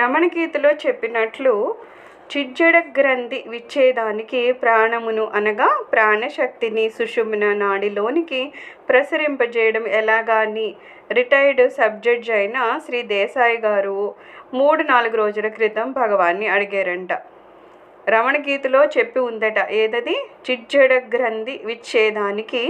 రమణగీతలో చెప్పినట్లు చిజ్జడ గ్రంథి విచ్ఛేదానికి ప్రాణమును అనగా ప్రాణశక్తిని సుషుమ్న నాడిలోనికి ప్రసరింపజేయడం ఎలాగాని రిటైర్డ్ సబ్జడ్జ్ అయిన శ్రీ దేశాయి గారు 3-4 రోజుల క్రితం భగవాన్ని అడిగారంట. రమణగీతలో చెప్పి ఉందట, ఏదది? చిజ్జడ గ్రంథి విచ్ఛేదానికి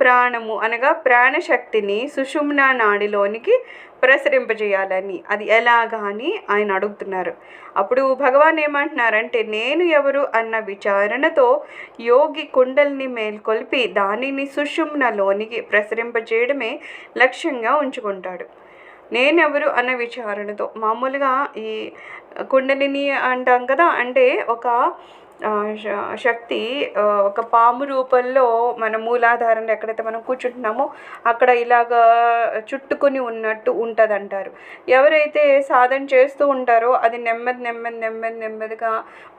ప్రాణము అనగా ప్రాణశక్తిని సుషుమ్న నాడిలోనికి ప్రసరింపజేయాలని, అది ఎలాగా అని ఆయన అడుగుతున్నారు. అప్పుడు భగవాన్ ఏమంటున్నారంటే, నేను ఎవరు అన్న విచారణతో యోగి కుండల్ని మేల్కొల్పి దానిని సుషుమ్నలోనికి ప్రసరింపజేయడమే లక్ష్యంగా ఉంచుకుంటాడు. నేనెవరు అన్న విచారణతో, మామూలుగా ఈ కుండలిని అంటాం కదా, అంటే ఒక శక్తి ఒక పాము రూపంలో మన మూలాధారంలో ఎక్కడైతే మనం కూర్చుంటున్నామో అక్కడ ఇలాగా చుట్టుకొని ఉన్నట్టు ఉంటుంది అంటారు. ఎవరైతే సాధన చేస్తూ ఉంటారో అది నెమ్మదిగా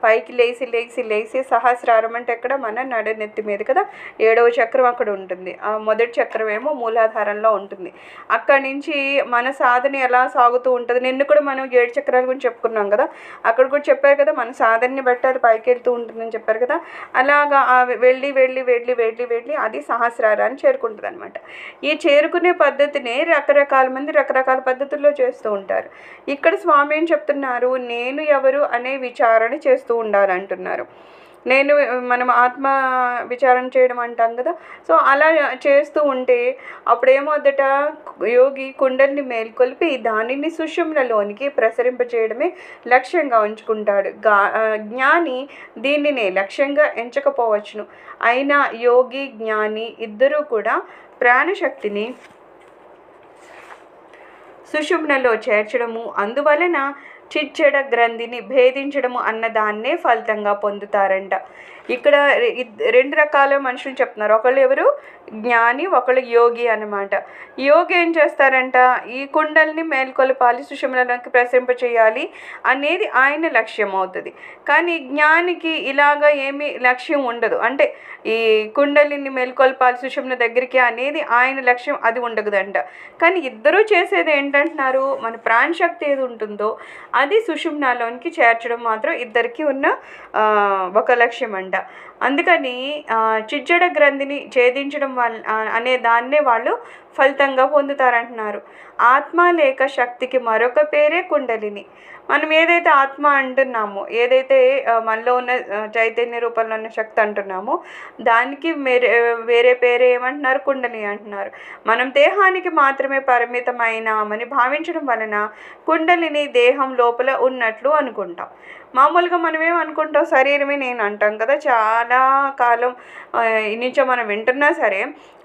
పైకి లేచి సహస్రారం అంటే ఎక్కడ మన నడునెత్తి మీద కదా, 7వ చక్రం అక్కడ ఉంటుంది. ఆ మొదటి చక్రం ఏమో మూలాధారంలో ఉంటుంది. అక్కడి నుంచి మన సాధన ఎలా సాగుతూ ఉంటుంది. నిన్ను కూడా మనం 7 చక్రాల గురించి చెప్పుకున్నాం కదా, అక్కడ కూడా చెప్పారు కదా, మన సాధనని బట్టి అది పైకి వెళ్తూ ఉంటుందని చెప్పారు కదా. అలాగా వెళ్ళి అది సహస్రారాన్ని చేరుకుంటుంది అనమాట. ఈ చేరుకునే పద్ధతిని రకరకాల మంది రకరకాల పద్ధతుల్లో చేస్తూ ఉంటారు. ఇక్కడ స్వామి ఏం చెప్తున్నారు, నేను ఎవరు అనే విచారణ చేస్తూ ఉండాలంటున్నారు. మనం ఆత్మ విచారణ చేయడం అంటాం కదా. సో అలా చేస్తూ ఉంటే అప్పుడేమవుద్దట, యోగి కుండల్ని మేల్కొల్పి దానిని సుషుమ్నలోనికి ప్రసరింపచేయడమే లక్ష్యంగా ఉంచుకుంటాడు. జ్ఞాని దీనినే లక్ష్యంగా ఎంచకపోవచ్చును. అయినా యోగి జ్ఞాని ఇద్దరూ కూడా ప్రాణశక్తిని సుషుమ్నలో చేర్చడము, అందువలన చిజ్జడ గ్రంథిని భేదించడము అన్నదాన్నే ఫలితంగా పొందుతారంట. ఇక్కడ 2 రకాల మనుషులు చెప్తున్నారు. ఒకళ్ళు ఎవరు? జ్ఞాని, ఒకళ్ళు యోగి అన్నమాట. యోగి ఏం చేస్తారంట, ఈ కుండల్ని మేల్కొల్పాలి, సుషుమ్నలోకి ప్రసరింపచేయాలి అనేది ఆయన లక్ష్యం అవుతుంది. కానీ జ్ఞానికి ఇలాగా ఏమీ లక్ష్యం ఉండదు. అంటే ఈ కుండలిని మేల్కొల్పాలి సుషుమ్న దగ్గరికి అనేది ఆయన లక్ష్యం, అది ఉండకదంట. కానీ ఇద్దరూ చేసేది ఏంటంటున్నారు, మన ప్రాణశక్తి ఏది ఉంటుందో అది సుషుమ్నలోనికి చేర్చడం మాత్రం ఇద్దరికి ఉన్న ఒక లక్ష్యం అంట. అందుకని చిజ్జడ గ్రంథిని ఛేదించడం అనే దాన్నే వాళ్ళు ఫలితంగా పొందుతారంటున్నారు. ఆత్మ లేక శక్తికి మరొక పేరే కుండలిని. మనం ఏదైతే ఆత్మ అంటున్నామో, ఏదైతే మనలో ఉన్న చైతన్య రూపంలో ఉన్న శక్తి అంటున్నామో దానికి వేరే పేరే ఏమంటున్నారు, కుండలిని అంటున్నారు. మనం దేహానికి మాత్రమే పరిమితమైనామని భావించడం వలన కుండలిని దేహం లోపల ఉన్నట్లు అనుకుంటాం. మామూలుగా మనం ఏమనుకుంటాం, శరీరమే నేను అంటాం కదా. చాలా కాలం నుంచో మనం వింటున్నా సరే,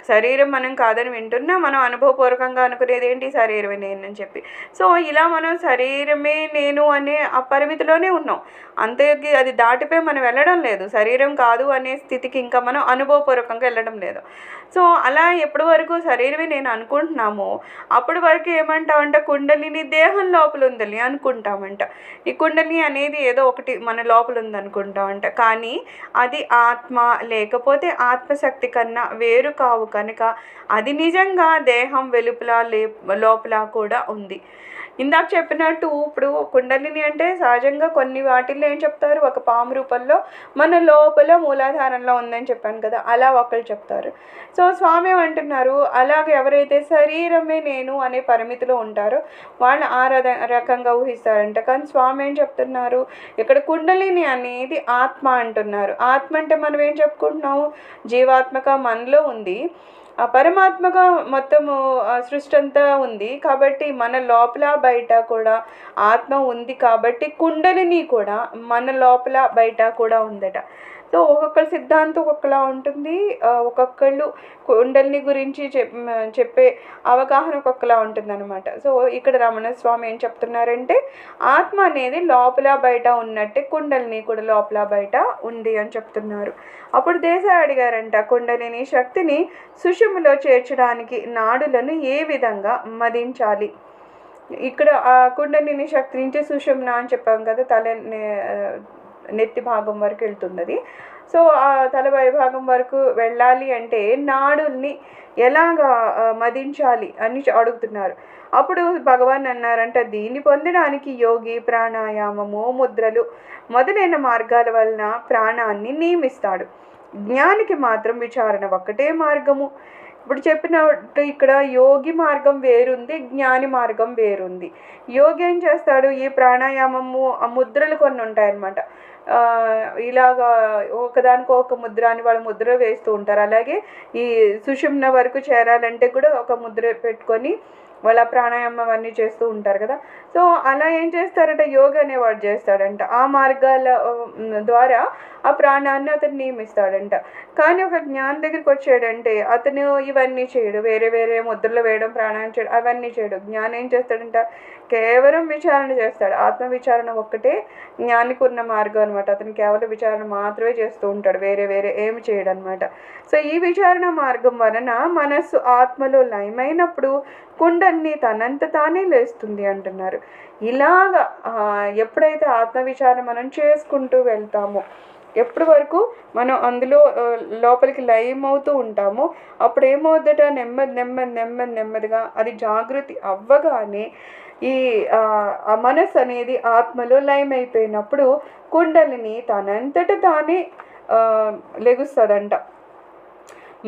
శరీరం మనం కాదని వింటున్నా మనం అనుభవపూర్వకంగా అనుకునేది ఏంటి, శరీరమే నేను అని చెప్పి. సో ఇలా మనం శరీరమే నేను అనే ఆ పరిమితిలోనే ఉన్నాం. అంతేకి అది దాటిపోయి మనం వెళ్ళడం లేదు. శరీరం కాదు అనే స్థితికి ఇంకా మనం అనుభవపూర్వకంగా వెళ్ళడం లేదు. సో అలా ఎప్పటి వరకు శరీరమే నేను అనుకుంటున్నామో అప్పటి వరకు ఏమంటామంట, కుండలిని దేహం లోపల ఉందని అనుకుంటామంట. ఈ కుండలిని అనేది ఏదో ఒకటి మన లోపల ఉందనుకుంటామంట. కానీ అది ఆత్మ లేకపోతే ఆత్మశక్తి కన్నా వేరు కావు కనుక అది నిజంగా దేహం వెలుపల లోపల కూడా ఉంది. ఇందాక చెప్పినట్టు ఇప్పుడు కుండలిని అంటే సహజంగా కొన్ని వాటిల్లో ఏం చెప్తారు, ఒక పాము రూపంలో మన లోపల మూలాధారంలో ఉందని చెప్పాను కదా, అలా ఒకళ్ళు చెప్తారు. సో స్వామి ఏమంటున్నారు, అలాగే ఎవరైతే శరీరమే నేను అనే పరిమితిలో ఉంటారో వాళ్ళు ఆ రకంగా ఊహిస్తారంట. కానీ స్వామి ఏం చెప్తున్నారు, ఇక్కడ కుండలిని అనేది ఆత్మ అంటున్నారు. ఆత్మ అంటే మనం ఏం చెప్పుకుంటున్నాము, జీవాత్మక మనలో ఉంది, ఆ పరమాత్మగా మొత్తము సృష్టి అంతా ఉంది. కాబట్టి మన లోపల బయట కూడా ఆత్మ ఉంది. కాబట్టి కుండలిని కూడా మన లోపల బయట కూడా ఉందట. సో ఒక్కొక్కరి సిద్ధాంతం ఒక్కొక్కలా ఉంటుంది. ఒక్కొక్కళ్ళు కుండలిని గురించి చెప్పే అవగాహన ఒక్కొక్కలా ఉంటుంది అనమాట. సో ఇక్కడ రమణ స్వామి ఏం చెప్తున్నారంటే, ఆత్మ అనేది లోపల బయట ఉన్నట్టే కుండలిని కూడా లోపల బయట ఉంది అని చెప్తున్నారు. అప్పుడు దేశాయి అడిగారంట, కుండలిని శక్తిని సుషుమ్నలో చేర్చడానికి నాడులను ఏ విధంగా మదించాలి? ఇక్కడ ఆ కుండలిని శక్తి నుంచి సుషుమ్న అని చెప్పాం కదా, నెత్తి భాగం వరకు వెళ్తుంది అది. సో ఆ తల భాగం వరకు వెళ్ళాలి అంటే నాడుల్ని ఎలాగా మదించాలి అని అడుగుతున్నారు. అప్పుడు భగవాన్ అన్నారంట, దీన్ని పొందడానికి యోగి ప్రాణాయామము, ముద్రలు మొదలైన మార్గాల వలన ప్రాణాన్ని నియమిస్తాడు. జ్ఞానికి మాత్రం విచారణ ఒక్కటే మార్గము. ఇప్పుడు చెప్పినట్టు ఇక్కడ యోగి మార్గం వేరుంది, జ్ఞాని మార్గం వేరుంది. యోగి ఏం చేస్తాడు, ఈ ప్రాణాయామము ఆ ముద్రలు కొన్ని ఉంటాయన్నమాట. ఇలాగా ఒకదానికో ఒక ముద్ర అని వాళ్ళు ముద్ర వేస్తూ ఉంటారు. అలాగే ఈ సుషుమ్న వరకు చేరాలంటే కూడా ఒక ముద్ర పెట్టుకొని వాళ్ళ ప్రాణాయామం అన్నీ చేస్తూ ఉంటారు కదా. సో అలా ఏం చేస్తారంటే యోగి అనేవాడు చేస్తాడంట. ఆ మార్గాల ద్వారా ఆ ప్రాణాన్ని అతను నియమిస్తాడంట. కానీ ఒక జ్ఞానం దగ్గరికి వచ్చాడంటే అతను ఇవన్నీ చేయడు, వేరే వేరే ముద్రలు వేయడం, ప్రాణాయామం చేయడం అవన్నీ చేయడు. జ్ఞానం ఏం చేస్తాడంట, కేవలం విచారణ చేస్తాడు. ఆత్మ విచారణ ఒక్కటే జ్ఞానికి ఉన్న మార్గం అనమాట. అతను కేవలం విచారణ మాత్రమే చేస్తూ ఉంటాడు, వేరే వేరే ఏమి చేయడు అనమాట. సో ఈ విచారణ మార్గం వలన మనస్సు ఆత్మలో లయమైనప్పుడు కుండల్ని తనంత తానే లేస్తుంది అంటున్నారు. ఇలాగా ఎప్పుడైతే ఆత్మవిచారణ మనం చేసుకుంటూ వెళ్తామో, ఎప్పటి వరకు మనం అందులో లోపలికి లయమవుతూ ఉంటామో అప్పుడు ఏమవుద్దట, నెమ్మదిగా అది జాగృతి అవ్వగానే ఈ మనస్సు అనేది ఆత్మలో లయమైపోయినప్పుడు కుండలిని తనంతట తానే లెగుస్తుందంట.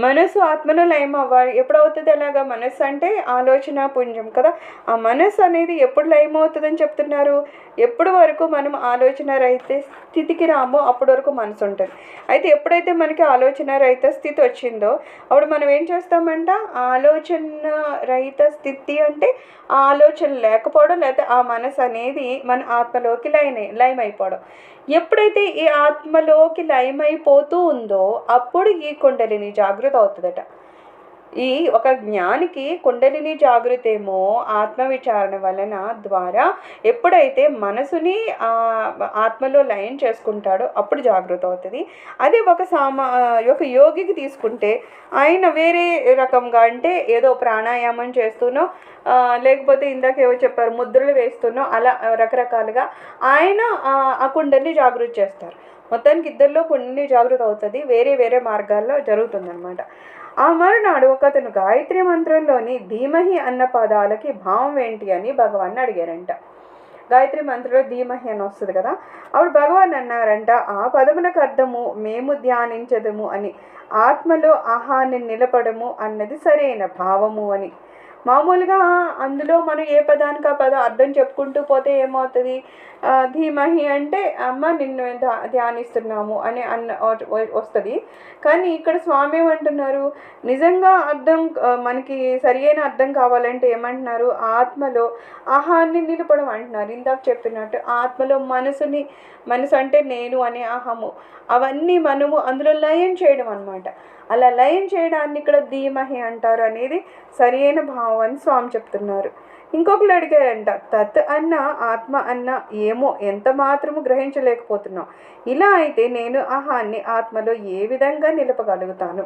మనసు ఆత్మలో లయం అవ్వాలి. ఎప్పుడు అవుతుంది అలాగా? మనస్సు అంటే ఆలోచన పుంజం కదా. ఆ మనస్సు అనేది ఎప్పుడు లయం అవుతుందని చెప్తున్నారు, ఎప్పుడు వరకు మనం ఆలోచన రహిత స్థితికి రామో అప్పటి వరకు మనసు ఉంటుంది. అయితే ఎప్పుడైతే మనకి ఆలోచన రహిత స్థితి వచ్చిందో అప్పుడు మనం ఏం చేస్తామంట, ఆలోచన రహిత స్థితి అంటే ఆలోచన లేకపోవడం, లేకపోతే ఆ మనసు అనేది మన ఆత్మలోకి లయమైపోవడం. ఎప్పుడైతే ఈ ఆత్మలోకి లయమైపోతూ ఉందో అప్పుడు ఈ కుండలిని జాగృత అవుతుందట. ఈ ఒక జ్ఞానికి కుండలిని జాగృతి ఏమో ఆత్మ విచారణ వలన ద్వారా ఎప్పుడైతే మనసుని ఆత్మలో లయం చేసుకుంటాడో అప్పుడు జాగృత అవుతుంది. అదే ఒక యోగికి తీసుకుంటే ఆయన వేరే రకంగా, అంటే ఏదో ప్రాణాయామం చేస్తూనో లేకపోతే ఇందాక ఏవో చెప్పారు ముద్రలు వేస్తూనో అలా రకరకాలుగా ఆయన ఆ కుండలిని జాగృతి చేస్తారు. మొత్తానికి ఇద్దరిలో కుండలిని జాగృతి అవుతుంది, వేరే వేరే మార్గాల్లో జరుగుతుందన్నమాట. ఆ మరునాడు ఒకతను గాయత్రి మంత్రంలోని ధీమహి అన్న పదాలకి భావం ఏంటి అని భగవాన్ అడిగారంట. గాయత్రి మంత్రంలో ధీమహి అని వస్తుంది కదా. అప్పుడు భగవాన్ అన్నారంట, ఆ పదములకు అర్థము మేము ధ్యానించదము అని, ఆత్మలో ఆహాన్ని నిలపడము అన్నది సరైన భావము అని. మామూలుగా అందులో మనం ఏ పదానికి ఆ పదం అర్థం చెప్పుకుంటూ పోతే ఏమవుతుంది, ధీమహి అంటే అమ్మ నిన్ను ధ్యానిస్తున్నాము అని వస్తుంది. కానీ ఇక్కడ స్వామి ఏమంటున్నారు, నిజంగా అర్థం మనకి సరి అయిన అర్థం కావాలంటే ఏమంటున్నారు, ఆత్మలో అహాన్ని నిలపడం అంటున్నారు. ఇందాక చెప్పినట్టు ఆత్మలో మనసు అంటే నేను అనే అహము అవన్నీ మనము అందులో లయం చేయడం అనమాట. అలా లయం చేయడాన్ని ఇక్కడ ధీమహి అంటారు అనేది సరి అయిన భావం అని స్వామి చెప్తున్నారు. ఇంకొకరు అడిగారంట, తత్ అన్న ఆత్మ అన్న ఏమో ఎంత మాత్రము గ్రహించలేకపోతున్నాం. ఇలా అయితే నేను అహాన్ని ఆత్మలో ఏ విధంగా నిలపగలుగుతాను?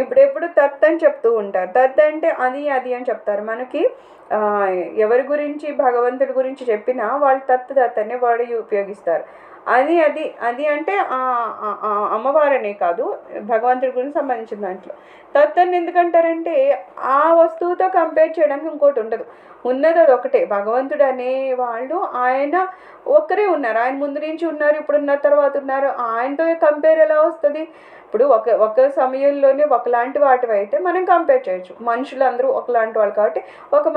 ఇప్పుడెప్పుడు తత్ అని చెప్తూ ఉంటారు. తత్ అంటే అది అని చెప్తారు. మనకి ఎవరి గురించి భగవంతుడి గురించి చెప్పినా వాళ్ళు తత్ అనే వాడు ఉపయోగిస్తారు. అది అంటే అమ్మవారనే కాదు, భగవంతుడి గురించి సంబంధించిన దాంట్లో తత్వాన్ని ఎందుకంటారంటే ఆ వస్తువుతో కంపేర్ చేయడానికి ఇంకోటి ఉండదు, ఉన్నది అది ఒకటే. భగవంతుడు అనే వాళ్ళు ఆయన ఒక్కరే ఉన్నారు, ఆయన ముందు నుంచి ఉన్నారు, ఇప్పుడు ఉన్న తర్వాత ఉన్నారు. ఆయనతో కంపేర్ ఎలా వస్తుంది? ఇప్పుడు ఒక సమయంలోనే ఒకలాంటి వాటివి అయితే మనం కంపేర్ చేయొచ్చు. మనుషులందరూ ఒకలాంటి వాళ్ళు కాబట్టి ఒక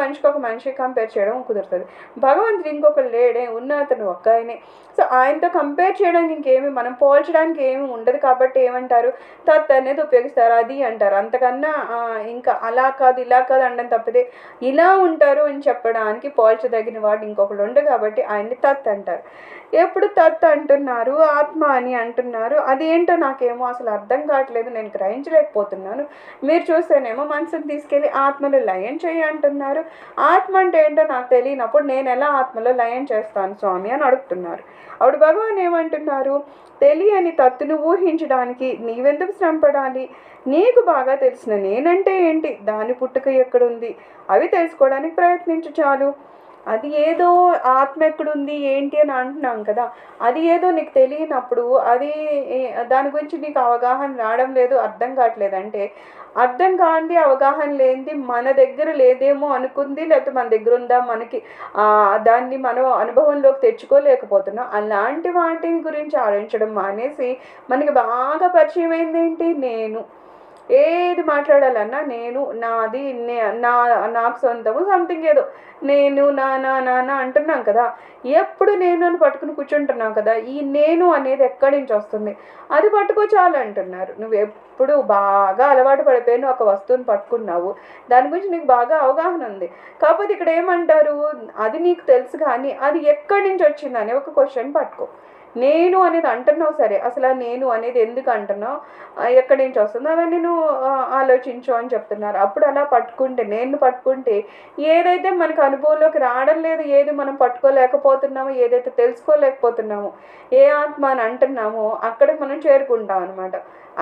మనిషికి కంపేర్ చేయడం కుదురుతుంది. భగవంతుడు ఇంకొకరు లేడే, ఉన్న అతను ఒక్క ఆయనే. సో ఆయనతో కంపేర్ చేయడానికి ఇంకేమి, మనం పోల్చడానికి ఏమి ఉండదు కాబట్టి ఏమంటారు, తత్ అనేది ఉపయోగిస్తారు, అది అంటారు. అంతకన్నా ఇంకా అలా కాదు ఇలా కాదు అనడం తప్పితే ఇలా ఉంటారు అని చెప్పడానికి పోల్చదగిన వాడు ఇంకొకడు ఉండదు కాబట్టి ఆయన్ని తత్ అంటారు. ఎప్పుడు తత్ అంటున్నారు, ఆత్మ అని అంటున్నారు, అదేంటో నాకేమో అసలు అర్థం కావట్లేదు, నేను గ్రహించలేకపోతున్నాను. మీరు చూస్తేనేమో మనసుని తీసుకెళ్ళి ఆత్మలో లయం చేయి అంటున్నారు. ఆత్మ అంటే ఏంటో నాకు తెలియనప్పుడు నేను ఎలా ఆత్మలో లయం చేస్తాను స్వామి అని అడుగుతున్నారు. అప్పుడు భగవాన్ ఏమంటున్నారు, తెలియని తత్తును ఊహించడానికి నీవెందుకు శ్రమపడాలి? నీకు బాగా తెలిసిన నేనంటే ఏంటి, దాని పుట్టుక ఎక్కడుంది, అవి తెలుసుకోవడానికి ప్రయత్నించు చాలు. అది ఏదో ఆత్మ ఎక్కడుంది ఏంటి అని అంటున్నాం కదా, అది ఏదో నీకు తెలియనప్పుడు అది దాని గురించి నీకు అవగాహన రావడం లేదు, అర్థం కావట్లేదు అంటే అర్థం కాంది అవగాహన లేనిది మన దగ్గర లేదేమో అనుకుంది, లేకపోతే మన దగ్గర ఉందా మనకి దాన్ని మనం అనుభవంలోకి తెచ్చుకోలేకపోతున్నాం. అలాంటి వాటిని గురించి ఆలోచించడం మానేసి మనకి బాగా పరిచయం అయింది ఏంటి, నేను. ఏది మాట్లాడాలన్నా నేను, నాది, నాకు సొంతము సంథింగ్ ఏదో నేను నా నా నా నా అంటున్నాం కదా, ఎప్పుడు నేను అని పట్టుకుని కూర్చుంటున్నాం కదా. ఈ నేను అనేది ఎక్కడి నుంచి వస్తుంది, అది పట్టుకో చాలు అంటున్నారు. నువ్వు ఎప్పుడు బాగా అలవాటు పడిపోయి ఒక వస్తువుని పట్టుకున్నావు, దాని గురించి నీకు బాగా అవగాహన ఉంది. కాకపోతే ఇక్కడ ఏమంటారు, అది నీకు తెలుసు కానీ అది ఎక్కడి నుంచి వచ్చిందని ఒక క్వశ్చన్ పట్టుకో. నేను అనేది అంటున్నావు సరే, అసలు ఆ నేను అనేది ఎందుకు అంటున్నావు, ఎక్కడి నుంచి వస్తుందో అవన్నీ నువ్వు ఆలోచించు అని చెప్తున్నారు. అప్పుడు అలా పట్టుకుంటే, నేను పట్టుకుంటే ఏదైతే మనకు అనుభవంలోకి రావడం లేదు, ఏది మనం పట్టుకోలేకపోతున్నామో, ఏదైతే తెలుసుకోలేకపోతున్నామో, ఏ ఆత్మ అని అంటున్నామో అక్కడికి మనం చేరుకుంటాం అనమాట.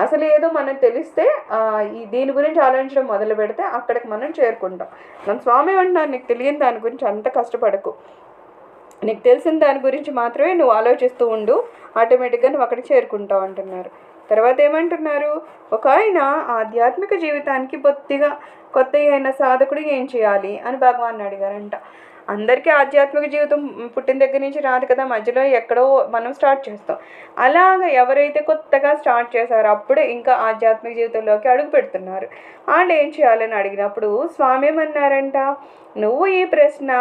అసలు ఏదో మనం తెలిస్తే దీని గురించి ఆలోచించడం మొదలు పెడితే అక్కడికి మనం చేరుకుంటాం. మన స్వామి అంటున్నారు, నీకు తెలియని దాని గురించి అంత కష్టపడకు, నీకు తెలిసిన దాని గురించి మాత్రమే నువ్వు ఆలోచిస్తూ ఉండు, ఆటోమేటిక్గా నువ్వు అక్కడికి చేరుకుంటావు అంటున్నారు. తర్వాత ఏమంటున్నారు, ఒక ఆయన ఆధ్యాత్మిక జీవితానికి బొత్తిగా కొత్త అయిన సాధకుడు ఏం చేయాలి అని భగవాన్ అడిగారంట. అందరికీ ఆధ్యాత్మిక జీవితం పుట్టిన దగ్గర నుంచి రాదు కదా, మధ్యలో ఎక్కడో మనం స్టార్ట్ చేస్తాం. అలాగ ఎవరైతే కొత్తగా స్టార్ట్ చేశారో అప్పుడే ఇంకా ఆధ్యాత్మిక జీవితంలోకి అడుగు పెడుతున్నారు, వాళ్ళు ఏం చేయాలని అడిగినప్పుడు స్వామి ఏమన్నారంట, నువ్వు ఈ ప్రశ్న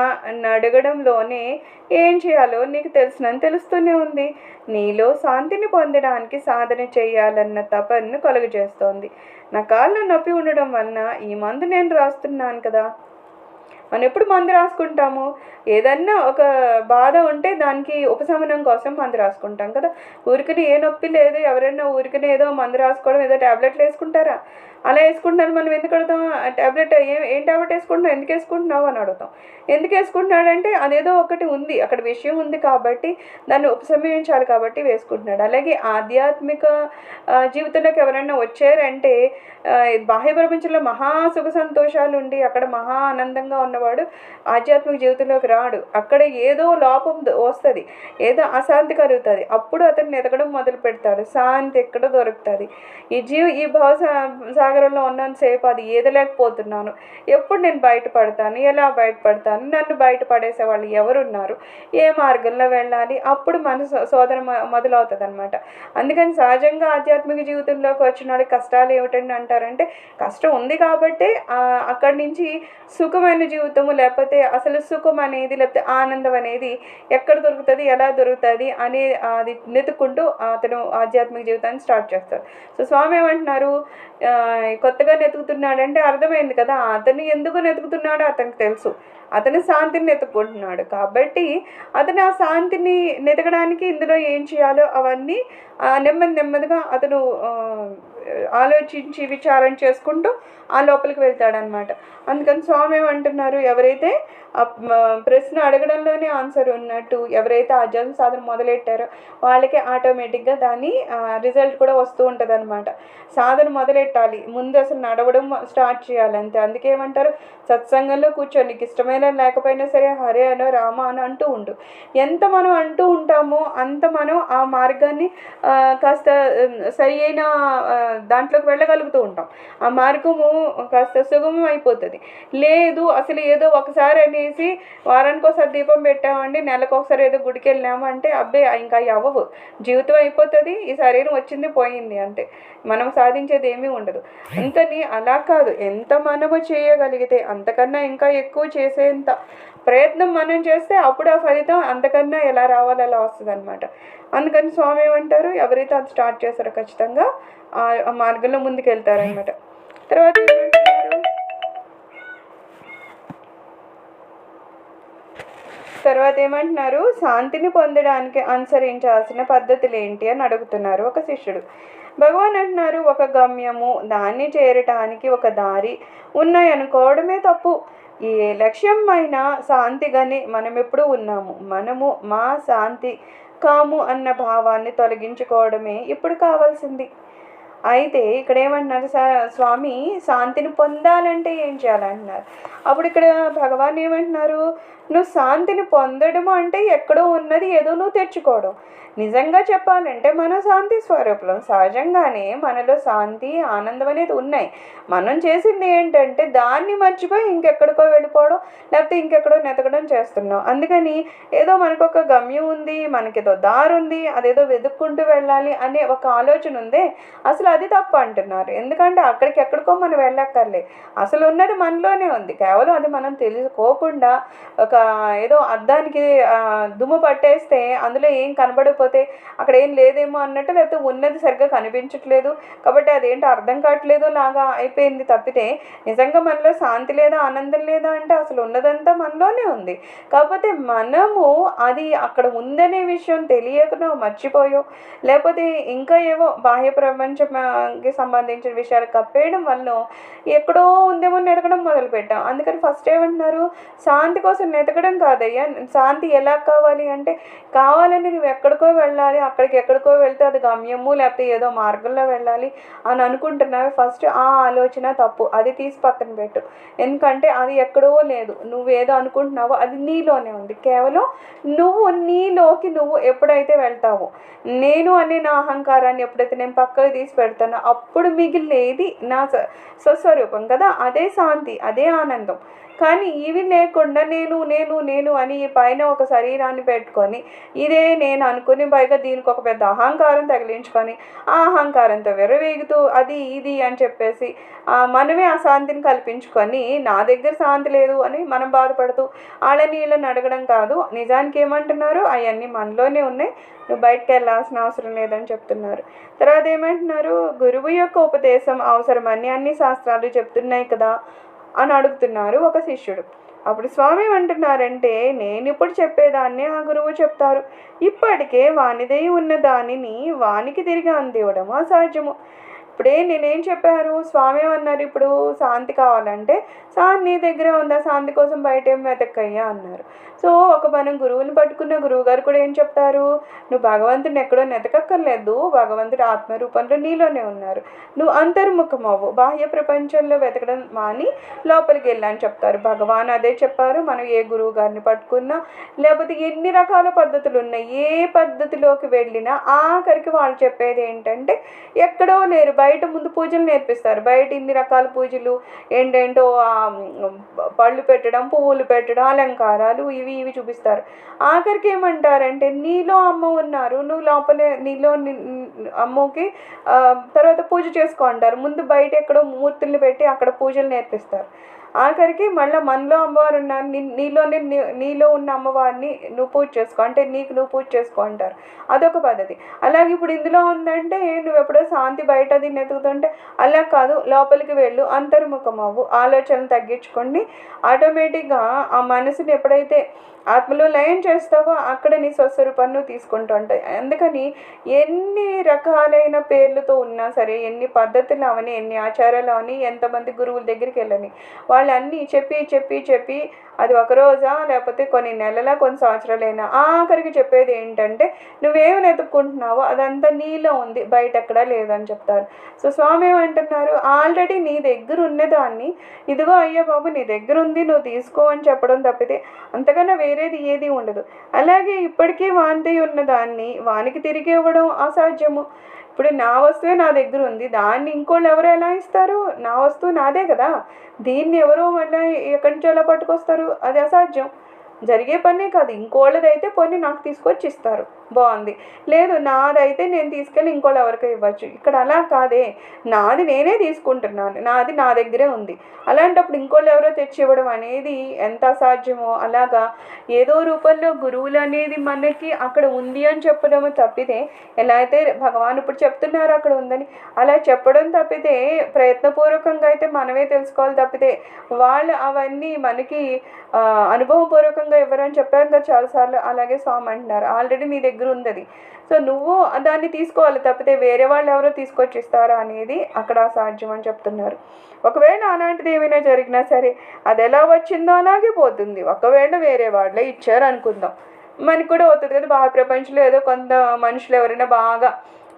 అడగడంలోనే ఏం చేయాలో నీకు తెలుస్తూనే ఉంది. నీలో శాంతిని పొందడానికి సాధన చేయాలన్న తపనను కలుగు చేస్తోంది. నా కాళ్ళు నొప్పి ఉండడం వలన ఈ మందు నేను రాస్తున్నాను కదా. మనం ఎప్పుడు మందు రాసుకుంటాము, ఏదన్నా ఒక బాధ ఉంటే దానికి ఉపశమనం కోసం మందు రాసుకుంటాం కదా. ఊరికనే ఏ నొప్పి లేదు, ఎవరైనా ఊరికనే ఏదో మందు రాసుకోవడం, ఏదో ట్యాబ్లెట్లు వేసుకుంటారా, అలా వేసుకుంటున్నాను. మనం ఎందుకు అడుగుతాం, ట్యాబ్లెట్ ఏం ట్యాబ్లెట్ వేసుకుంటున్నావు, ఎందుకు వేసుకుంటున్నావు అని అడుగుతాం. ఎందుకు వేసుకుంటున్నాడంటే అదేదో ఒకటి ఉంది, అక్కడ విషయం ఉంది కాబట్టి దాన్ని ఉపశమించాలి కాబట్టి వేసుకుంటున్నాడు. అలాగే ఆధ్యాత్మిక జీవితంలోకి ఎవరైనా వచ్చారంటే బాహ్య ప్రపంచంలో మహా సుఖ సంతోషాలు ఉండి అక్కడ మహా ఆనందంగా ఉన్నవాడు ఆధ్యాత్మిక జీవితంలోకి రాడు. అక్కడ ఏదో లోపం వస్తుంది, ఏదో అశాంతి కలుగుతుంది, అప్పుడు అతను ఎదగడం మొదలు పెడతాడు. శాంతి ఎక్కడ దొరుకుతుంది, ఈ భావ సాగరంలో ఉన్నంతసేపు అది ఏదలేకపోతున్నాను, ఎప్పుడు నేను బయటపడతాను, ఎలా బయటపడతాను, నన్ను బయటపడేసే వాళ్ళు ఎవరున్నారు, ఏ మార్గంలో వెళ్ళాలి, అప్పుడు మన శోధన మొదలవుతుంది అనమాట. అందుకని సహజంగా ఆధ్యాత్మిక జీవితంలోకి వచ్చిన వాళ్ళకి కష్టాలు ఏమిటని అంటారంటే, కష్టం ఉంది కాబట్టి అక్కడి నుంచి సుఖమైన జీవితము, లేకపోతే అసలు సుఖం అనేది లేకపోతే ఆనందం అనేది ఎక్కడ దొరుకుతుంది, ఎలా దొరుకుతుంది అని అది నెతుక్కుంటూ అతను ఆధ్యాత్మిక జీవితాన్ని స్టార్ట్ చేస్తాడు. సో స్వామి ఏమంటున్నారు, కొత్తగా నెతుకుతున్నాడంటే అర్థమైంది కదా, అతను ఎందుకు నెతుకుతున్నాడో అతనికి తెలుసు, అతను శాంతిని నెతుక్కుంటున్నాడు కాబట్టి అతను ఆ శాంతిని నెతకడానికి ఇందులో ఏం చేయాలో అవన్నీ నెమ్మదిగా అతను ఆలోచించి విచారం చేసుకుంటూ ఆ లోపలికి వెళ్తాడనమాట. అందుకని స్వామి ఏమంటున్నారు, ఎవరైతే ప్రశ్న అడగడంలోనే ఆన్సర్ ఉన్నట్టు ఎవరైతే ఆధ్యాత్మిక సాధన మొదలెట్టారో వాళ్ళకి ఆటోమేటిక్గా దాని రిజల్ట్ కూడా వస్తూ ఉంటుంది అనమాట. సాధన మొదలెట్టాలి, ముందు అసలు నడవడం స్టార్ట్ చేయాలి అంతే. అందుకేమంటారు, సత్సంగంలో కూర్చొని నీకు ఇష్టమైన లేకపోయినా సరే హరే అనో రామ అని అంటూ ఉండు. ఎంత మనం అంటూ ఉంటామో అంత మనం ఆ మార్గాన్ని కాస్త సరి అయిన దాంట్లోకి వెళ్ళగలుగుతూ ఉంటాం, ఆ మార్గము కాస్త సుగమం అయిపోతుంది. లేదు అసలు ఏదో ఒకసారి అనేసి వారానికి ఒకసారి దీపం పెట్టామండి, నెలకు ఒకసారి ఏదో గుడికి వెళ్ళాము అంటే అబ్బే ఇంకా అవ్వవు, జీవితం అయిపోతుంది, ఈ శరీరం వచ్చింది పోయింది అంతే, మనం సాధించేది ఏమీ ఉండదు. అందుకని అలా కాదు, ఎంత మనము చేయగలిగితే అంతకన్నా ఇంకా ఎక్కువ చేసేంత ప్రయత్నం మనం చేస్తే అప్పుడు ఆ ఫలితం అంతకన్నా ఎలా రావాలో అలా వస్తుంది అనమాట. అందుకని స్వామి ఏమంటారు, ఎవరైతే అది స్టార్ట్ చేస్తారో ఖచ్చితంగా ఆ మార్గంలో ముందుకు వెళ్తారనమాట. తర్వాత ఏమంటున్నారు, శాంతిని పొందడానికి అనుసరించాల్సిన పద్ధతులు ఏంటి అని అడుగుతున్నారు ఒక శిష్యుడు. భగవాన్ అంటున్నారు, ఒక గమ్యము, దాన్ని చేరటానికి ఒక దారి ఉన్నాయనుకోవడమే తప్పు. ఏ లక్ష్యం అయినా శాంతిగానే మనం ఎప్పుడు ఉన్నాము, మనము మా శాంతి కాము అన్న భావాన్ని తొలగించుకోవడమే ఇప్పుడు కావాల్సింది. అయితే ఇక్కడ ఏమంటున్నారు, స్వామి శాంతిని పొందాలంటే ఏం చేయాలంటున్నారు. అప్పుడు ఇక్కడ భగవాన్ ఏమంటున్నారు, నువ్వు శాంతిని పొందడము అంటే ఎక్కడో ఉన్నది ఏదో నువ్వు తెచ్చుకోవడం. నిజంగా చెప్పాలంటే మనం శాంతి స్వరూపులం. సహజంగానే మనలో శాంతి ఆనందం అనేది ఉన్నాయి. మనం చేసింది ఏంటంటే దాన్ని మర్చిపోయి ఇంకెక్కడికో వెళ్ళిపోవడం, లేకపోతే ఇంకెక్కడో నెతకడం చేస్తున్నాం. అందుకని ఏదో మనకు ఒక గమ్యం ఉంది, మనకేదో దారి ఉంది, అదేదో వెతుక్కుంటూ వెళ్ళాలి అనే ఒక ఆలోచన ఉందే, అసలు అది తప్పు అంటున్నారు. ఎందుకంటే అక్కడికి ఎక్కడికో మనం వెళ్ళక్కర్లే, అసలు ఉన్నది మనలోనే ఉంది. కేవలం అది మనం తెలుసుకోకుండా ఒక ఏదో అద్దానికి దుమ్ము పట్టేస్తే అందులో ఏం కనబడకపోతే అక్కడ ఏం లేదేమో అన్నట్టు, లేకపోతే ఉన్నది సరిగ్గా కనిపించట్లేదు కాబట్టి అదేంటి అర్థం కావట్లేదు లాగా అయిపోయింది తప్పితే నిజంగా మనలో శాంతి లేదా ఆనందం లేదా అంటే అసలు ఉన్నదంతా మనలోనే ఉంది. కాకపోతే మనము అది అక్కడ ఉందనే విషయం తెలియకనో మర్చిపోయో, లేకపోతే ఇంకా ఏవో బాహ్య ప్రపంచంకి సంబంధించిన విషయాలు కప్పేయడం వల్ల ఎక్కడో ఉందేమో నెతకడం మొదలుపెట్టాం. అందుకని ఫస్ట్ ఏమంటున్నారు, శాంతి కోసం నెతకడం కాదయ్యా. శాంతి ఎలా కావాలి అంటే కావాలని నువ్వు ఎక్కడికో వెళ్ళాలి, అక్కడికి ఎక్కడికో వెళ్తే అది గమ్యము లేకపోతే ఏదో మార్గంలో వెళ్ళాలి అని అనుకుంటున్నావు. ఫస్ట్ ఆ ఆలోచన తప్పు, అది తీసి పక్కన పెట్టు. ఎందుకంటే అది ఎక్కడో లేదు, నువ్వేదో అనుకుంటున్నావో అది నీలోనే ఉంది. కేవలం నువ్వు నీలోకి నువ్వు ఎప్పుడైతే వెళ్తావో, నేను అనే నా అహంకారాన్ని ఎప్పుడైతే నేను పక్కకు తీసి పెడతానో అప్పుడు మిగిలినది నా స్వస్వరూపం కదా, అదే శాంతి, అదే ఆనందం. కానీ ఇవి లేకుండా నేను నేను నేను అని పైన ఒక శరీరాన్ని పెట్టుకొని ఇదే నేను అనుకుని పైగా దీనికి ఒక పెద్ద అహంకారం తగిలించుకొని ఆ అహంకారంతో విర్రవీగుతూ అది ఇది అని చెప్పేసి మనమే ఆ శాంతిని కల్పించుకొని నా దగ్గర శాంతి లేదు అని మనం బాధపడుతూ వాళ్ళని వీళ్ళని అడగడం కాదు. నిజానికి ఏమంటున్నారు, అవన్నీ మనలోనే ఉన్నాయి, నువ్వు బయటకు వెళ్ళాల్సిన అవసరం లేదని చెప్తున్నారు. తర్వాత ఏమంటున్నారు, గురువు యొక్క ఉపదేశం అవసరమని అన్ని శాస్త్రాలు చెప్తున్నాయి కదా అని అడుగుతున్నారు ఒక శిష్యుడు. అప్పుడు స్వామి ఏమంటున్నారంటే, నేను ఇప్పుడు చెప్పేదాన్ని ఆ గురువు చెప్తారు, ఇప్పటికే వానిదై ఉన్న దానిని వానికి తిరిగి అందివ్వడం అసాధ్యము. ఇప్పుడే నేనేం చెప్పారు, స్వామి ఏమన్నారు, ఇప్పుడు శాంతి కావాలంటే శాంతి నీ దగ్గరే ఉందా, శాంతి కోసం బయట ఏం వెతక్కయ్యా అన్నారు. సో ఒక మనం గురువుని పట్టుకున్న గురువు గారు కూడా ఏం చెప్తారు, నువ్వు భగవంతుని ఎక్కడో నెతకక్కర్లేదు, భగవంతుడు ఆత్మరూపంలో నీలోనే ఉన్నారు, నువ్వు అంతర్ముఖం అవ్వు, బాహ్య ప్రపంచంలో వెతకడం మాని లోపలికి వెళ్ళని చెప్తారు. భగవాన్ అదే చెప్పారు. మనం ఏ గురువు గారిని పట్టుకున్నా లేకపోతే ఎన్ని రకాల పద్ధతులు ఉన్నాయి, ఏ పద్ధతిలోకి వెళ్ళినా ఆఖరికి వాళ్ళు చెప్పేది ఏంటంటే ఎక్కడో లేరు, బయట ముందు పూజలు నేర్పిస్తారు. బయట ఇన్ని రకాల పూజలు ఏంటేంటో పళ్ళు పెట్టడం, పువ్వులు పెట్టడం, అలంకారాలు ఇవి చూపిస్తారు. ఆఖరికి ఏమంటారంటే నీలో అమ్మ ఉన్నారు, నువ్వు లోపలే నీలో అమ్మకి తర్వాత పూజ చేసుకో అంటారు. ముందు బయట ఎక్కడో మూర్తుల్ని పెట్టి అక్కడ పూజలు నేర్పిస్తారు. ఆఖరికి మళ్ళీ మనలో అమ్మవారు ఉన్నారు, నీలో ఉన్న అమ్మవారిని నువ్వు పూజ చేసుకో అంటే నీకు నువ్వు పూజ చేసుకో అంటారు. అదొక పద్ధతి. అలాగే ఇప్పుడు ఇందులో ఉందంటే నువ్వు ఎప్పుడో శాంతి బయట దీన్ని ఎదుగుతుంటే అలా కాదు, లోపలికి వెళ్ళు, అంతర్ముఖం అవ్వు, ఆలోచనలు తగ్గించుకోండి. ఆటోమేటిక్గా ఆ మనసుని ఎప్పుడైతే ఆత్మలో లయం చేస్తావో అక్కడ నీ స్వస్వరూపాన్ని నువ్వు తీసుకుంటూ ఉంటాయి. అందుకని ఎన్ని రకాలైన పేర్లతో ఉన్నా సరే, ఎన్ని పద్ధతులు అవని, ఎన్ని ఆచారాలు అవని, ఎంతమంది గురువుల దగ్గరికి వెళ్ళని, వాళ్ళన్నీ చెప్పి అది ఒక రోజా లేకపోతే కొన్ని నెలల కొన్ని సంవత్సరాలైనా ఆఖరికి చెప్పేది ఏంటంటే నువ్వేమని ఎత్తుక్కుంటున్నావో అదంతా నీలో ఉంది, బయట ఎక్కడా లేదని చెప్తారు. సో స్వామి ఏమంటున్నారు, ఆల్రెడీ నీ దగ్గర ఉన్నదాన్ని ఇదిగో అయ్యా బాబు నీ దగ్గర ఉంది, నువ్వు తీసుకో అని చెప్పడం తప్పితే అంతకన్నా వేరేది ఏది ఉండదు. అలాగే ఇప్పటికీ వాంతి ఉన్నదాన్ని వానికి తిరిగి ఇవ్వడం అసాధ్యము. ఇప్పుడు నా వస్తువే నా దగ్గర ఉంది, దాన్ని ఇంకోళ్ళు ఎవరు ఎలా ఇస్తారు, నా వస్తువు నాదే కదా, దీన్ని ఎవరో మళ్ళీ ఎక్కడి నుంచి ఎలా పట్టుకొస్తారు, అది అసాధ్యం, జరిగే పనే కాదు. ఇంకోళ్ళదైతే పోనీ నాకు తీసుకొచ్చి ఇస్తారు, బాగుంది, లేదు నాదైతే నేను తీసుకెళ్ళి ఇంకోళ్ళు ఎవరికో ఇవ్వచ్చు. ఇక్కడ అలా కాదే, నాది నేనే తీసుకుంటున్నాను, నాది నా దగ్గరే ఉంది. అలాంటప్పుడు ఇంకోళ్ళు ఎవరో తెచ్చి ఇవ్వడం అనేది ఎంత అసాధ్యమో, అలాగా ఏదో రూపంలో గురువులు అనేది మనకి అక్కడ ఉంది అని చెప్పడం తప్పితే, ఎలా అయితే భగవాన్ ఇప్పుడు చెప్తున్నారు అక్కడ ఉందని అలా చెప్పడం తప్పితే, ప్రయత్నపూర్వకంగా అయితే మనమే తెలుసుకోవాలి తప్పితే వాళ్ళు అవన్నీ మనకి అనుభవపూర్వకంగా ఇవ్వరని చెప్పారు కదా చాలాసార్లు. అలాగే స్వామి అంటున్నారు ఆల్రెడీ నీ దగ్గర ఉంది అది, సో నువ్వు దాన్ని తీసుకోవాలి తప్పితే వేరే వాళ్ళు ఎవరో తీసుకొచ్చి ఇస్తారా అనేది అక్కడ అసాధ్యం అని చెప్తున్నారు. ఒకవేళ అలాంటిది ఏమైనా జరిగినా సరే అది ఎలా వచ్చిందో అలాగే పోతుంది. ఒకవేళ వేరే వాళ్ళే ఇచ్చారు అనుకుందాం, మనకు కూడా అవుతుంది కదా, బాహ్య ప్రపంచంలో ఏదో కొంత మనుషులు ఎవరైనా బాగా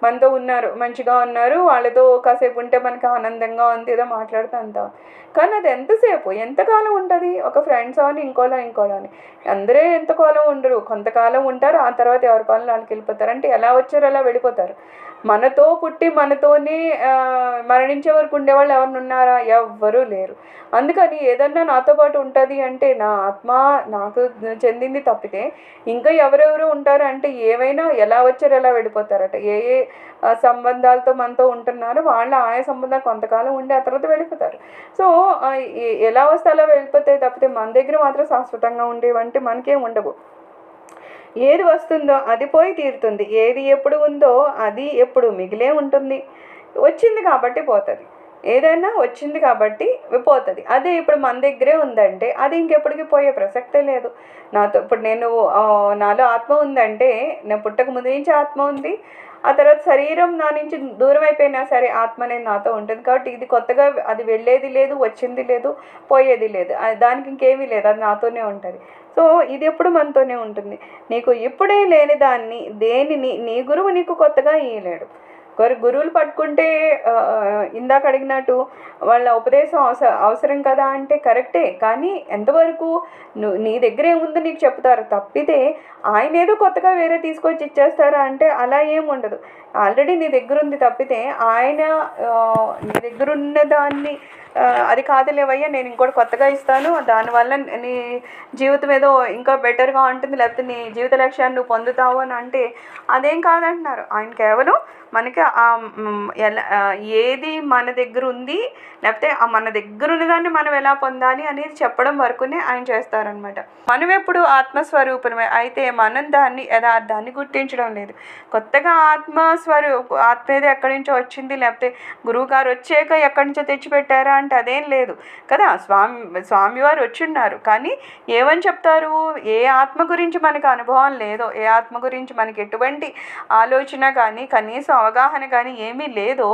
మనతో ఉన్నారు, మంచిగా ఉన్నారు, వాళ్ళతో కాసేపు ఉంటే మనకి ఆనందంగా ఉంది, ఏదో మాట్లాడుతూ అంతా. కానీ అది ఎంతసేపు, ఎంతకాలం ఉంటుంది? ఒక ఫ్రెండ్స్ అని ఇంకోలా అని అందరూ ఎంతకాలం ఉండరు, కొంతకాలం ఉంటారు, ఆ తర్వాత ఎవరి పనులు వాళ్ళకి వెళ్ళిపోతారు. అంటే ఎలా వచ్చారో అలా వెళ్ళిపోతారు. మనతో పుట్టి మనతోనే మరణించే వరకు ఉండేవాళ్ళు ఎవరిని ఉన్నారా? ఎవ్వరూ లేరు. అందుకని ఏదన్నా నాతో పాటు ఉంటుంది అంటే నా ఆత్మ నాకు చెందింది తప్పితే ఇంకా ఎవరెవరు ఉంటారు అంటే ఏమైనా ఎలా వచ్చారు ఎలా వెళ్ళిపోతారట. ఏ ఏ సంబంధాలతో మనతో ఉంటున్నారో వాళ్ళ ఆయా సంబంధాలు కొంతకాలం ఉండి ఆ తర్వాత వెళ్ళిపోతారు. సో ఎలా వస్తే అలా వెళ్ళిపోతాయి తప్పితే మన దగ్గర మాత్రం శాశ్వతంగా ఉండేవంటే మనకేం ఉండవు. ఏది వస్తుందో అది పోయి తీరుతుంది, ఏది ఎప్పుడు ఉందో అది ఎప్పుడు మిగిలే ఉంటుంది. వచ్చింది కాబట్టి పోతుంది, ఏదైనా వచ్చింది కాబట్టి పోతుంది. అదే ఇప్పుడు మన దగ్గరే ఉందంటే అది ఇంకెప్పటికీ పోయే ప్రసక్తే లేదు. నాతో ఇప్పుడు నాలో ఆత్మ ఉందంటే నేను పుట్టక ముందు నుంచి ఆత్మ ఉంది, ఆ తర్వాత శరీరం నా నుంచి దూరం అయిపోయినా సరే ఆత్మ అనేది నాతో ఉంటుంది. కాబట్టి ఇది కొత్తగా అది వెళ్ళేది లేదు, వచ్చింది లేదు, పోయేది లేదు, దానికి ఇంకేమీ లేదు, అది నాతోనే ఉంటుంది. సో ఇది ఎప్పుడు మనతోనే ఉంటుంది. నీకు ఇప్పుడే లేని దాన్ని దేనిని నీ గురువు నీకు కొత్తగా ఇయ్యలేడు. గురువులు పట్టుకుంటే ఇందాక అడిగినట్టు వాళ్ళ ఉపదేశం అవసరం కదా అంటే కరెక్టే, కానీ ఎంతవరకు నీ దగ్గర ఏముందో నీకు చెప్తారు తప్పితే ఆయన ఏదో కొత్తగా వేరే తీసుకొచ్చి ఇచ్చేస్తారా అంటే అలా ఏం ఉండదు. ఆల్రెడీ నీ దగ్గర ఉంది తప్పితే ఆయన నీ దగ్గర ఉన్న దాన్ని అది కాదులేవయ్యా నేను ఇంకోటి కొత్తగా ఇస్తాను, దానివల్ల నీ జీవితం ఏదో ఇంకా బెటర్గా ఉంటుంది, లేకపోతే నీ జీవిత లక్ష్యాన్ని నువ్వు పొందుతావు అని అంటే అదేం కాదంటున్నారు. ఆయన కేవలం మనకి ఏది మన దగ్గర ఉంది, లేకపోతే మన దగ్గర ఉన్నదాన్ని మనం ఎలా పొందాలి అనేది చెప్పడం వరకునే ఆయన చేస్తారనమాట. మనం ఎప్పుడు ఆత్మస్వరూపమే అయితే మనం దాన్ని యథార్థాన్ని గుర్తించడం లేదు. కొత్తగా ఆత్మ ఏదో ఎక్కడి నుంచో వచ్చింది, లేకపోతే గురువుగారు వచ్చాక ఎక్కడి నుంచో తెచ్చిపెట్టారా అంటే అదేం లేదు కదా. స్వామివారు వచ్చిన్నారు, కానీ ఏమని చెప్తారు? ఏ ఆత్మ గురించి మనకు అనుభవం లేదో, ఏ ఆత్మ గురించి మనకి ఎటువంటి ఆలోచన కానీ కనీసం అవగాహన కానీ ఏమీ లేదో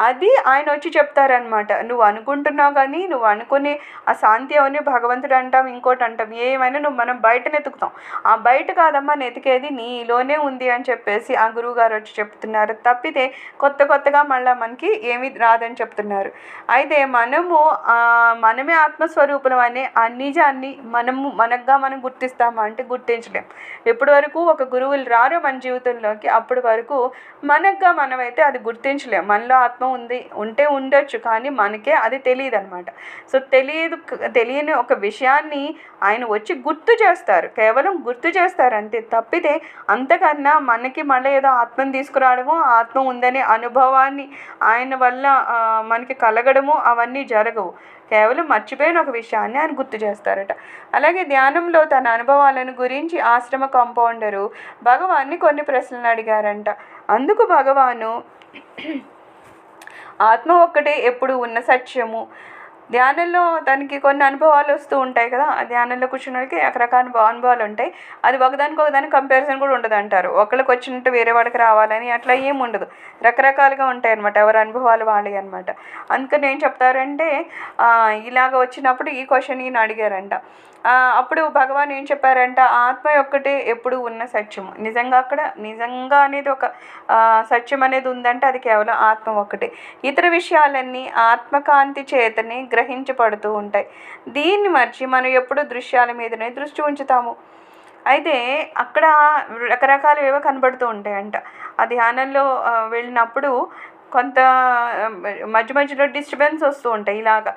అది ఆయన వచ్చి చెప్తారనమాట. నువ్వు అనుకుంటున్నావు కానీ నువ్వు అనుకునే ఆ శాంతి అవని భగవంతుడు అంటాం, ఇంకోటి అంటాం, ఏమైనా మనం బయట నెతుకుతాం. ఆ బయట కాదమ్మా నెతికేది నీలోనే ఉంది అని చెప్పేసి ఆ గురువుగారు వచ్చి చెప్తున్నారు తప్పితే కొత్తగా మళ్ళీ మనకి ఏమీ రాదని చెప్తున్నారు. అయితే మనమే ఆత్మస్వరూపం అనే ఆ నిజాన్ని మనగా మనం గుర్తిస్తామా అంటే గుర్తించలేం. ఎప్పటి వరకు ఒక గురువులు రారో మన జీవితంలోకి అప్పటి వరకు మనగా మనమైతే అది గుర్తించలేం. మనలో ఆత్మ ఉంటే ఉండొచ్చు, కానీ మనకే అది తెలియదు అనమాట. సో తెలియని ఒక విషయాన్ని ఆయన వచ్చి గుర్తు చేస్తారు, కేవలం గుర్తు చేస్తారు అంతే తప్పితే అంతకన్నా మనకి మళ్ళీ ఏదో ఆత్మను తీసుకురావడము, ఆత్మ ఉందనే అనుభవాన్ని ఆయన వల్ల మనకి కలగడము అవన్నీ జరగవు. కేవలం మర్చిపోయిన ఒక విషయాన్ని ఆయన గుర్తు చేస్తారట. అలాగే ధ్యానంలో తన అనుభవాలను గురించి ఆశ్రమ కాంపౌండరు భగవాన్ని కొన్ని ప్రశ్నలు అడిగారంట. అందుకు భగవాను ఆత్మ ఒక్కటే ఎప్పుడు ఉన్న సత్యము. ధ్యానంలో తనకి కొన్ని అనుభవాలు వస్తూ ఉంటాయి కదా, ఆ ధ్యానంలో కూర్చున్నకి రకరకాల అనుభవాలు ఉంటాయి. అది ఒకదానికి కంపారిజన్ కూడా ఉండదు అంటారు. ఒకళ్ళకి వచ్చినట్టు వేరే వాడికి రావాలని అట్లా ఏం ఉండదు, రకరకాలుగా ఉంటాయి అనమాట, ఎవరి అనుభవాలు వాళ్ళే అనమాట. అందుకని ఏం చెప్తారంటే ఇలాగ వచ్చినప్పుడు ఈ క్వశ్చన్ ఈయన అడిగారంట. అప్పుడు భగవాన్ ఏం చెప్పారంట, ఆత్మ ఒక్కటే ఎప్పుడు ఉన్న సత్యము. నిజంగా అనేది ఒక సత్యం అనేది ఉందంటే అది కేవలం ఆత్మ ఒక్కటే. ఇతర విషయాలన్నీ ఆత్మకాంతి చేతనే గ్రహించబడుతూ ఉంటాయి. దీన్ని మర్చి మనం ఎప్పుడు దృశ్యాల మీదనే దృష్టి ఉంచుతాము. అయితే అక్కడ రకరకాలు ఏవో కనబడుతూ ఉంటాయంట. ఆ ధ్యానంలో వెళ్ళినప్పుడు కొంత మధ్యలో డిస్టర్బెన్స్ వస్తూ ఉంటాయి, ఇలాగా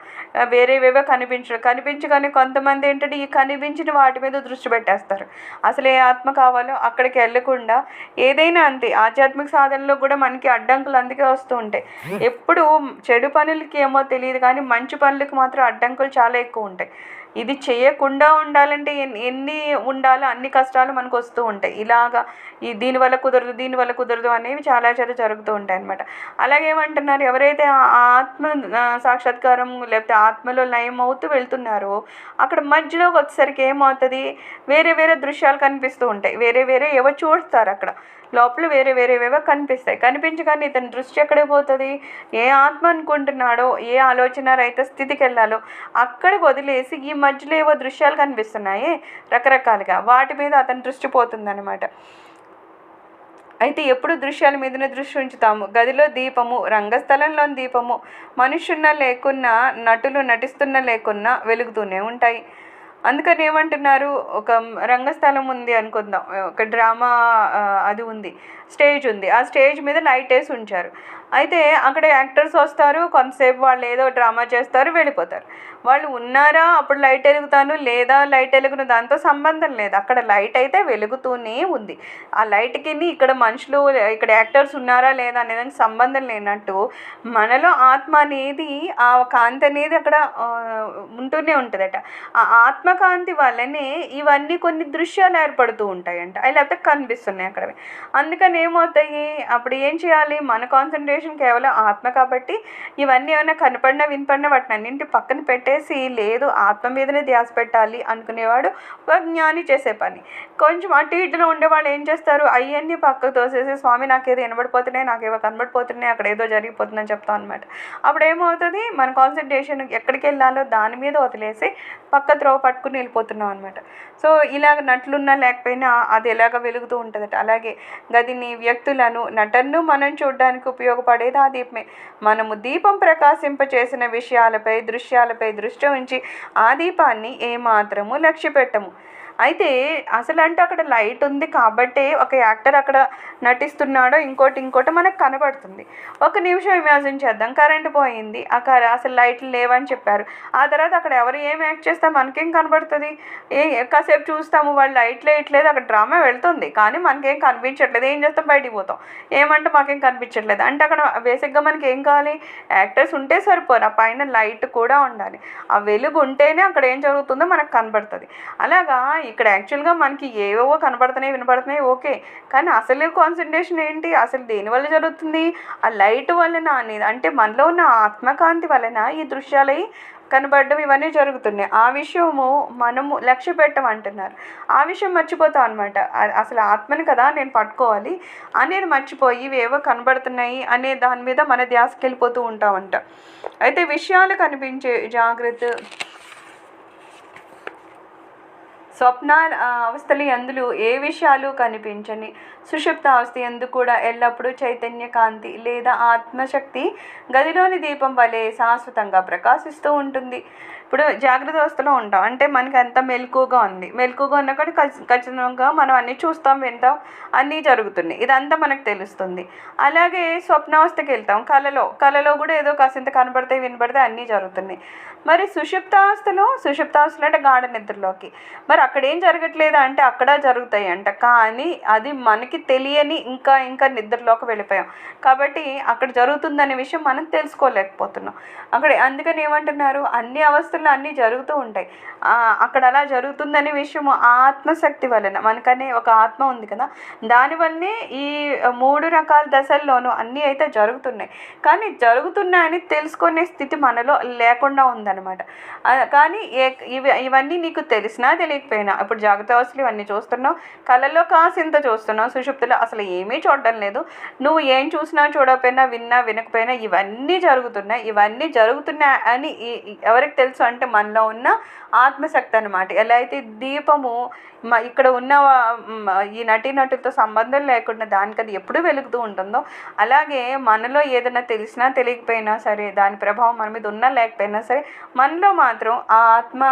వేరేవేవో కనిపించగానే కొంతమంది ఏంటంటే ఈ కనిపించిన వాటి మీద దృష్టి పెట్టేస్తారు. అసలు ఏ ఆత్మ కావాలో అక్కడికి వెళ్ళకుండా ఏదైనా అంతే, ఆధ్యాత్మిక సాధనలో కూడా మనకి అడ్డంకులు అందుకే వస్తూ ఉంటాయి. ఎప్పుడు చెడు పనులకి ఏమో తెలియదు కానీ మంచి పనులకి మాత్రం అడ్డంకులు చాలా ఎక్కువ ఉంటాయి. ఇది చేయకుండా ఉండాలంటే ఎన్ని ఉండాలో అన్ని కష్టాలు మనకు వస్తూ ఉంటాయి. ఇలాగా దీనివల్ల కుదరదు అనేవి చాలా జరుగుతూ ఉంటాయి అన్నమాట. అలాగే ఏమంటున్నారు, ఎవరైతే ఆత్మ సాక్షాత్కారం లేకపోతే ఆత్మలో లయం అవుతూ వెళ్తున్నారో అక్కడ మధ్యలోకి వచ్చేసరికి ఏమవుతుంది, వేరే దృశ్యాలు కనిపిస్తూ ఉంటాయి, వేరే ఏవో చూస్తారు. అక్కడ లోపల వేరేవేవో కనిపించగానే ఇతని దృష్టి ఎక్కడికి పోతుంది, ఏ ఆత్మ అనుకుంటున్నాడో ఏ ఆలోచన రహిత స్థితికి వెళ్ళాలో అక్కడికి వదిలేసి ఈ మధ్యలో ఏవో దృశ్యాలు కనిపిస్తున్నాయి రకరకాలుగా, వాటి మీద అతని దృష్టి పోతుందన్నమాట. అయితే ఎప్పుడు దృశ్యాల మీదనే దృష్టి ఉంచుతాము. గదిలో దీపము, రంగస్థలంలో దీపము, మనుషున్న లేకున్నా, నటులు నటిస్తున్న లేకున్నా వెలుగుతూనే ఉంటాయి. అందుకని ఏమంటున్నారు, ఒక రంగస్థలం ఉంది అనుకుందాం, ఒక డ్రామా అది ఉంది, స్టేజ్ ఉంది, ఆ స్టేజ్ మీద లైట్ వేసి ఉంచారు. అయితే అక్కడ యాక్టర్స్ వస్తారు, కొంతసేపు వాళ్ళు ఏదో డ్రామా చేస్తారు, వెళ్ళిపోతారు. వాళ్ళు ఉన్నారా అప్పుడు లైట్ వెలుగుతాను, లేదా లైట్ వెలుగును, దాంతో సంబంధం లేదు. అక్కడ లైట్ అయితే వెలుగుతూనే ఉంది. ఆ లైట్కి ఇక్కడ మనుషులు, ఇక్కడ యాక్టర్స్ ఉన్నారా లేదా అనేదానికి సంబంధం లేనట్టు మనలో ఆత్మ అనేది, ఆ కాంతి అనేది అక్కడ ఉంటూనే ఉంటుందట. ఆ ఆత్మకాంతి వల్లనే ఇవన్నీ కొన్ని దృశ్యాలు ఏర్పడుతూ ఉంటాయంట, అవి లేకపోతే కనిపిస్తున్నాయి అక్కడ. అందుకని ఏమవుతాయి, అప్పుడు ఏం చేయాలి, మన కాన్సన్ట్రేషన్ కేవలం ఆత్మ కాబట్టి ఇవన్నీ ఏమైనా కనపడినా వినపడినా వాటిని అన్నింటి పక్కన పెట్టేసి, లేదు ఆత్మ మీదనే ధ్యాస పెట్టాలి అనుకునేవాడు ఒక జ్ఞాని చేసే పని. కొంచెం అటు ఇటులో ఉండేవాళ్ళు ఏం చేస్తారు, అవన్నీ పక్కకు తోసేసి, స్వామి నాకేదో వినబడిపోతున్నాయి, నాకేవో కనబడిపోతున్నాయి, అక్కడ ఏదో జరిగిపోతుందని చెప్తాం అనమాట. అప్పుడు ఏమవుతుంది, మన కాన్సన్ట్రేషన్ ఎక్కడికి వెళ్ళాలో దాని మీద వదిలేసి పక్క త్రోవ పట్టుకుని వెళ్ళిపోతున్నాం అనమాట. సో ఇలాగ నట్లున్నా లేకపోయినా అది ఎలాగ వెలుగుతూ ఉంటుందట. అలాగే గదిని, వ్యక్తులను, నటనను మనం చూడడానికి ఉపయోగపడేది ఆ దీపమే. మనము దీపం ప్రకాశింపచేసిన విషయాలపై, దృశ్యాలపై దృష్టి ఉంచి ఆ దీపాన్ని ఏమాత్రము లక్ష్య పెట్టము. అయితే అసలు అంటే అక్కడ లైట్ ఉంది కాబట్టే ఒక యాక్టర్ అక్కడ నటిస్తున్నాడో ఇంకోటి మనకు కనబడుతుంది. ఒక నిమిషం ఇమాజిన్ చేద్దాం, కరెంటు పోయింది, అసలు లైట్లు లేవని చెప్పారు. ఆ తర్వాత అక్కడ ఎవరు ఏం యాక్ట్ చేస్తే మనకేం కనబడుతుంది, కాసేపు చూస్తాము, వాళ్ళు లైట్ లేయట్లేదు, అక్కడ డ్రామా వెళ్తుంది కానీ మనకేం కనిపించట్లేదు, ఏం చేస్తాం, బయటికి పోతాం, ఏమంటే మాకేం కనిపించట్లేదు. అంటే అక్కడ బేసిక్గా మనకి ఏం కావాలి, యాక్టర్స్ ఉంటే సరిపోరు, ఆ పైన లైట్ కూడా ఉండాలి, ఆ వెలుగు ఉంటేనే అక్కడ ఏం జరుగుతుందో మనకు కనబడుతుంది. అలాగా ఇక్కడ యాక్చువల్గా మనకి ఏవేవో కనబడుతున్నాయి, వినపడుతున్నాయి, ఓకే, కానీ అసలు కాన్సన్ట్రేషన్ ఏంటి, అసలు దేనివల్ల జరుగుతుంది, ఆ లైట్ వలన అనేది, అంటే మనలో ఉన్న ఆత్మకాంతి వలన ఈ దృశ్యాలై కనబడడం ఇవన్నీ జరుగుతున్నాయి. ఆ విషయము మనము లక్ష్య పెట్టమంటున్నారు. ఆ విషయం మర్చిపోతాం అనమాట. అసలు ఆత్మని కదా నేను పట్టుకోవాలి అనేది మర్చిపోయి ఇవేవో కనబడుతున్నాయి అనే దాని మీద మన ధ్యాసకి వెళ్ళిపోతూ ఉంటామంట. అయితే విషయాలు కనిపించే జాగ్రత్త స్వప్న అవస్థలు ఎందులో ఏ విషయాలు కనిపించని సుషుప్త అవస్థ ఎందు కూడా ఎల్లప్పుడూ చైతన్య కాంతి లేదా ఆత్మశక్తి గదిలోని దీపం వలె శాశ్వతంగా ప్రకాశిస్తూ ఉంటుంది. ఇప్పుడు జాగ్రత్త అవస్థలో ఉంటాం అంటే మనకి అంత మెలకుగా ఉంది, మెలకుగా ఉన్న కానీ ఖచ్చితంగా మనం అన్నీ చూస్తాం, వింటాం, అన్నీ జరుగుతున్నాయి, ఇదంతా మనకు తెలుస్తుంది. అలాగే స్వప్నావస్థకి వెళ్తాం, కళలో కూడా ఏదో కాసింత కనబడతాయి, వినబడతాయి, అన్నీ జరుగుతున్నాయి. మరి సుషుప్తావస్థలో అంటే గాఢ నిద్రలోకి, మరి అక్కడ ఏం జరగట్లేదు అంటే అక్కడ జరుగుతాయి అంట, కానీ అది మనకి తెలియని ఇంకా నిద్రలోకి వెళ్ళిపోయాం కాబట్టి అక్కడ జరుగుతుందనే విషయం మనం తెలుసుకోలేకపోతున్నాం. అందుకని ఏమంటున్నారు, అన్ని అవస్థలు అన్నీ జరుగుతూ ఉంటాయి, అక్కడ అలా జరుగుతుందనే విషయము ఆత్మశక్తి వలన, మనకనే ఒక ఆత్మ ఉంది కదా, దానివల్లనే ఈ 3 రకాల దశల్లోనూ అన్నీ అయితే జరుగుతున్నాయి, కానీ జరుగుతున్నాయని తెలుసుకునే స్థితి మనలో లేకుండా ఉందన్నమాట. కానీ ఇవన్నీ నీకు తెలిసినా తెలియకపోయినా, ఇప్పుడు జాగ్రత్త అవస్థలు ఇవన్నీ చూస్తున్నావు, కళల్లో కాసింత చూస్తున్నావు, సుషుప్తిలో అసలు ఏమీ చూడడం లేదు, నువ్వు ఏం చూసినా చూడకపోయినా, విన్నా వినకపోయినా ఇవన్నీ జరుగుతున్నాయి అని ఎవరికి తెలుసు అంటే మనలో ఉన్న ఆత్మశక్తి అనమాట. ఎలా అయితే దీపము ఇక్కడ ఉన్న ఈ నటీనటులతో సంబంధం లేకుండా దానికి అది ఎప్పుడు వెలుగుతూ ఉంటుందో, అలాగే మనలో ఏదైనా తెలిసినా తెలియకపోయినా సరే, దాని ప్రభావం మన మీద ఉన్నా లేకపోయినా సరే, మనలో మాత్రం ఆ ఆత్మ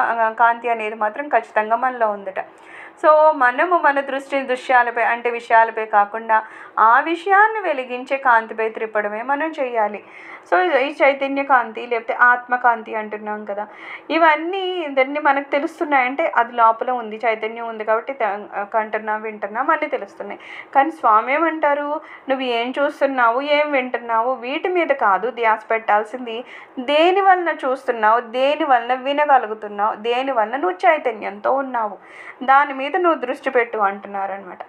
కాంతి అనేది మాత్రం ఖచ్చితంగా మనలో ఉందట. సో మనము మన దృశ్యాలపై అంటే విషయాలపై కాకుండా ఆ విషయాన్ని వెలిగించే కాంతిపై త్రిప్పడమే మనం చేయాలి. సో ఈ చైతన్య కాంతి లేకపోతే ఆత్మకాంతి అంటున్నాం కదా, ఇవన్నీ మనకు తెలుస్తున్నాయంటే అది లోపల ఉంది, చైతన్యం ఉంది కాబట్టి కంటున్నాం, వింటున్నాం, అన్నీ తెలుస్తున్నాయి. కానీ స్వామి ఏమంటారు, నువ్వు ఏం చూస్తున్నావు, ఏం వింటున్నావు, వీటి మీద కాదు ధ్యాస పెట్టాల్సింది, దేని వలన చూస్తున్నావు, దేని వలన వినగలుగుతున్నావు, దేని వలన నువ్వు చైతన్యంతో ఉన్నావు, దాని మీద నువ్వు దృష్టి పెట్టు అంటున్నారు అనమాట.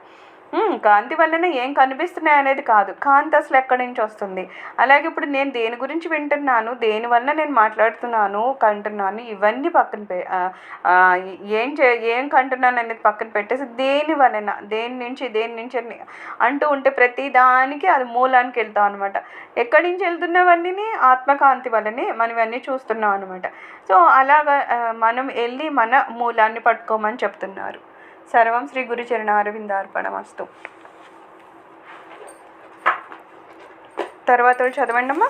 కాంతి వల్లనే ఏం కనిపిస్తున్నాయి అనేది కాదు, కాంతి అసలు ఎక్కడి నుంచి వస్తుంది, అలాగే ఇప్పుడు నేను దేని గురించి వింటున్నాను, దేని వల్ల నేను మాట్లాడుతున్నాను, కంటున్నాను, ఇవన్నీ పక్కన ఏం కంటున్నాను అనేది పక్కన పెట్టేసి దేని వలన, దేని నుంచి అంటూ ఉంటే ప్రతి దానికి అది మూలానికి వెళ్తాం అనమాట. ఎక్కడి నుంచి వెళ్తున్నవన్నీ ఆత్మకాంతి వల్లనే మనం ఇవన్నీ చూస్తున్నాం అనమాట. సో అలాగా మనం వెళ్ళి మన మూలాన్ని పట్టుకోమని చెప్తున్నారు. సర్వం శ్రీ గురుచరణారవిందార్పణమస్తు. తర్వాత చదవండి అమ్మా.